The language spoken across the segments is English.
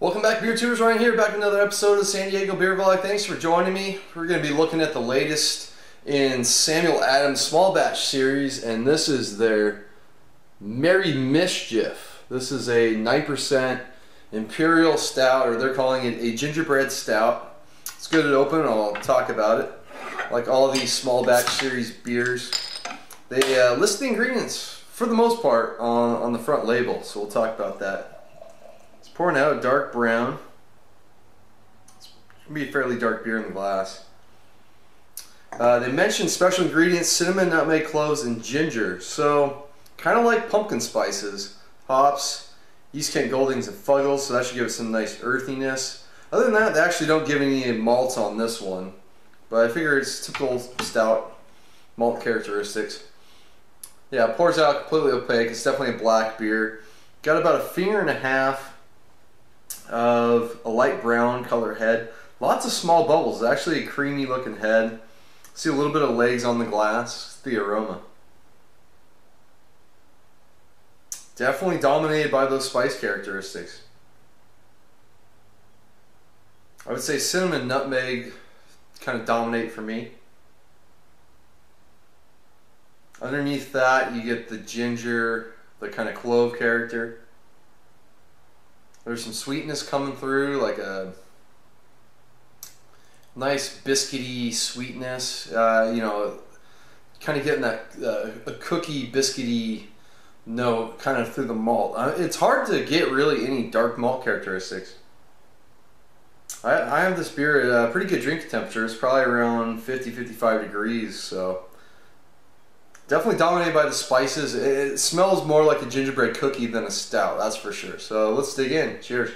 Welcome back, Beer Tubers. Ryan here, back with another episode of San Diego Beer Vlog. Thanks for joining me. We're going to be looking at the latest in Samuel Adams' small batch series, and this is their Mischief. This is a 9% Imperial Stout, or they're calling it a Gingerbread Stout. It's good to open, and I'll talk about it. Like all of these small batch series beers, they list the ingredients for the most part on the front label, so we'll talk about that. Pouring out a dark brown. It's going to be a fairly dark beer in the glass. They mentioned special ingredients: cinnamon, nutmeg, cloves, and ginger. So, kind of like pumpkin spices. Hops, East Kent Goldings, and Fuggles, so that should give it some nice earthiness. Other than that, they actually don't give any malts on this one. But I figure it's typical stout malt characteristics. Yeah, it pours out completely opaque. It's definitely a black beer. Got about a finger and a half of a light brown color head. Lots of small bubbles. It's actually a creamy looking head. See a little bit of legs on the glass. The aroma. Definitely dominated by those spice characteristics. I would say cinnamon, nutmeg kind of dominate for me. Underneath that you get the ginger, the kind of clove character. There's some sweetness coming through, like a nice biscuity sweetness. You know, kind of getting that a cookie biscuity note kind of through the malt. It's hard to get really any dark malt characteristics. I have this beer at a pretty good drinking temperature. It's probably around 50-55 degrees, so definitely dominated by the spices. It smells more like a gingerbread cookie than a stout, that's for sure. So let's dig in. Cheers.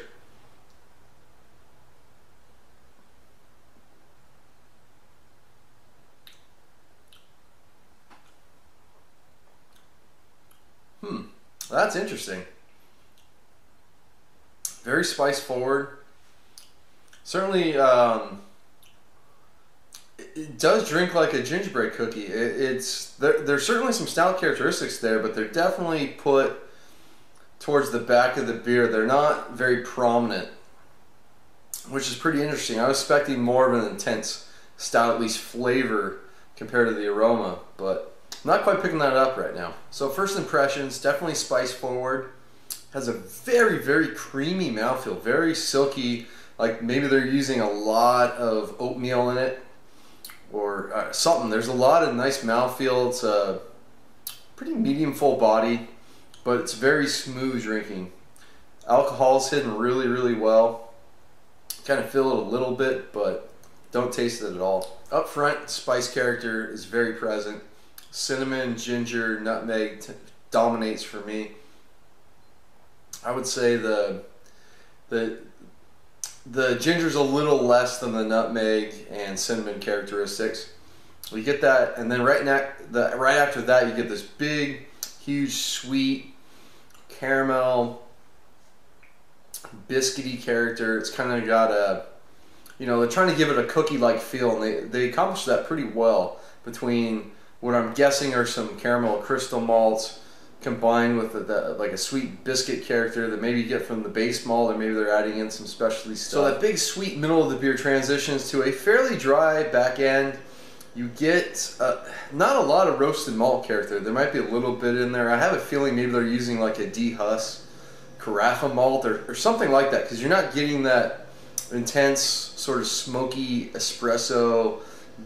That's interesting. Very spice forward. Certainly, it does drink like a gingerbread cookie. There's certainly some stout characteristics there, but they're definitely put towards the back of the beer. They're not very prominent, which is pretty interesting. I was expecting more of an intense stout, at least flavor, compared to the aroma, but I'm not quite picking that up right now. So first impressions, definitely spice forward. Has a very, very creamy mouthfeel, very silky, like maybe they're using a lot of oatmeal in it or something. There's a lot of nice mouthfeel. It's a pretty medium full body, but it's very smooth drinking. Alcohol's hidden really, really well. Kind of feel it a little bit, but don't taste it at all. Up front, spice character is very present. Cinnamon, ginger, nutmeg dominates for me. I would say the ginger's a little less than the nutmeg and cinnamon characteristics. You get that, and then right after that you get this big, huge, sweet caramel, biscuity character. It's kind of got a, you know, they're trying to give it a cookie-like feel, and they accomplish that pretty well between what I'm guessing are some caramel crystal malts combined with like a sweet biscuit character that maybe you get from the base malt, or maybe they're adding in some specialty stuff. So that big sweet middle of the beer transitions to a fairly dry back end. You get not a lot of roasted malt character. There might be a little bit in there. I have a feeling maybe they're using like a de-huss carafa malt or something like that, because you're not getting that intense sort of smoky espresso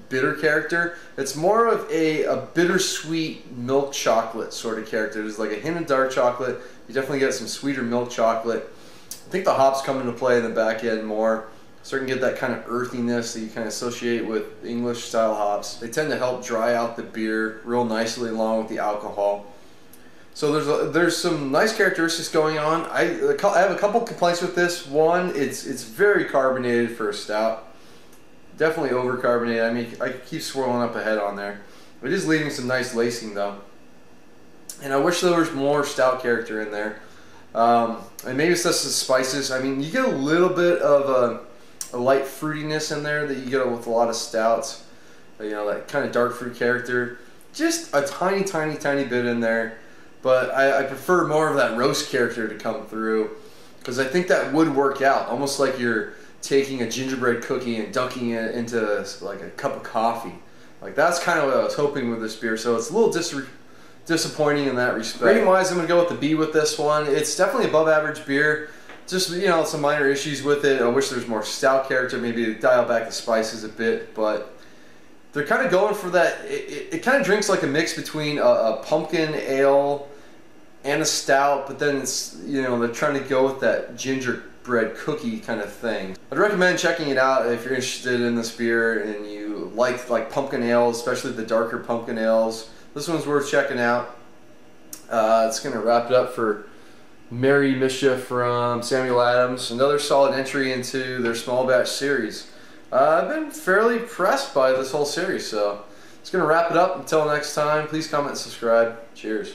bitter character. It's more of a bittersweet milk chocolate sort of character. There's like a hint of dark chocolate. You definitely get some sweeter milk chocolate. I think the hops come into play in the back end more. Starting to get that kind of earthiness that you kind of associate with English style hops. They tend to help dry out the beer real nicely along with the alcohol. So there's some nice characteristics going on. I have a couple complaints with this. One, it's very carbonated for a stout. Definitely overcarbonated. I mean, I keep swirling up a head on there. It is leaving some nice lacing though. And I wish there was more stout character in there. And maybe it's just the spices. I mean, you get a little bit of a light fruitiness in there that you get with a lot of stouts. You know, that kind of dark fruit character. Just a tiny, tiny, tiny bit in there. But I prefer more of that roast character to come through. because I think that would work out, almost like you're taking a gingerbread cookie and dunking it into like a cup of coffee. Like that's kind of what I was hoping with this beer, so it's a little disappointing in that respect. Rating wise, I'm going to go with the B with this one. It's definitely above average beer. Just, you know, some minor issues with it. I wish there's more stout character, maybe dial back the spices a bit, but they're kind of going for that. It kind of drinks like a mix between a pumpkin ale and a stout, but then it's, you know, they're trying to go with that gingerbread cookie kind of thing. I'd recommend checking it out if you're interested in this beer and you like pumpkin ales, especially the darker pumpkin ales. This one's worth checking out. It's going to wrap it up for Merry Mischief from Samuel Adams. Another solid entry into their small batch series. I've been fairly impressed by this whole series, so it's going to wrap it up. Until next time, please comment and subscribe. Cheers.